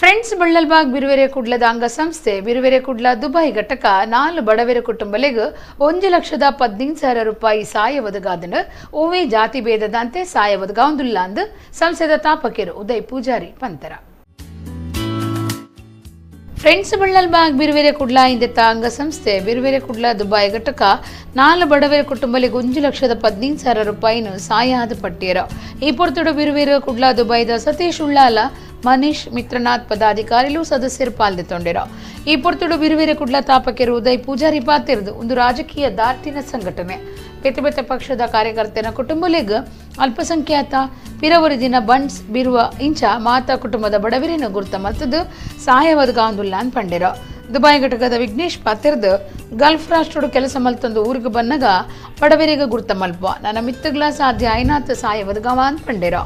Friends Ballalbagh ಬಿರುವೆರೆ ಕುಡ್ಲದ ಅಂಗಸಂಸ್ಥೆ ಬಿರುವೆರೆ Kudla Dubai ಘಟಕ 4 ಬಡವೆರೆ ಕುಟುಂಬಗಳಿಗೆ 1,15,000 ರೂಪಾಯಿ ಸಹಾಯ ಒದಗಾದನು ಓವೇ ಜಾತಿ ಭೇದದಂತೆ ಸಹಾಯ ಒದಗಾವುದಿಲ್ಲ ಅಂದು ಸಂಸ್ಥೆದ ತಾಪಕರು ಉದಯ್ ಪೂಜಾರಿ ಪಂತರ. ಫ್ರೆಂಡ್ಸ್ ಬಳ್ಳಲ್ಬಾಗ್ ಬಿರುವೆರೆ ಕುಡ್ಲ ಇಂದೆತ್ತ ಅಂಗಸಂಸ್ಥೆ ಬಿರುವೆರೆ ಕುಡ್ಲ ದುಬೈ ಘಟಕ 4 ಬಡವೆರೆ ಕುಟುಂಬಗಳಿಗೆ 1,15,000 ರೂಪಾಯಿನ ಸಹಾಯ ಪಟ್ಟಿಯರು. ಈ ಪೊರ್ತುಡು ಬಿರುವೆರೆ ಕುಡ್ಲ ದುಬೈದ ಸತೀಶ್ ಉಳ್ಳಾಲ ಮನೀಶ್ ಮಿತ್ರನಾಥ್ ಪದಾಧಿಕಾರಿಗಳು ಸದಸ್ಯರು ಪಾಲ್ಗೊಂಡಿರೋ. ಈ ಪೊರ್ತುಡು ಬಿರುವೆರೆ ಕುಡ್ಲ ತಾಪಕರು ಉದಯ್ ಪೂಜಾರಿ ಪಾತಿರದು ಒಂದು ರಾಜಕೀಯ ದಾರ್ಟಿನ ಸಂಘಟನೆ. ಬೇತೆ ಪಕ್ಷದ ಕಾರ್ಯಕರ್ತರ ಕುಟುಂಬಗಳಿಗೆ ಅಲ್ಪಸಂಖ್ಯಾತ ಪಿರವರಿದಿನ ಬಂಡ್ಸ್ ಬಿರುವ ಇಂಚ ಮಾತಾ ಕುಟುಂಬದ ಬಡವರಿನ ಗುರುತ ಮತ್ತದು ಸಹಾಯ ಒದಗಾವುದಿಲ್ಲ ಅಂತ ಪಂಡಿರೋ. ದುಬೈ ಘಟಕದ ವಿಘ್ನೇಶ್ ಪಾತಿರ್ದು ಗಲ್ಫ್ ರಾಷ್ಟ್ರಡು ಕೆಲಸ ಮಲ್ತೊಂದು ಊರಿಗೆ ಬಂದಾಗ ಬಡವರಿಗೆ ಗುರುತ ಮಲ್ಪ ನನ್ನ ಮಿತ್ತಗ್ಲ ಸಾಧ್ಯ ಐನಾಥ ಸಹಾಯ ಒದಗಾವ ಅಂತ ಪಂಡಿರೋ.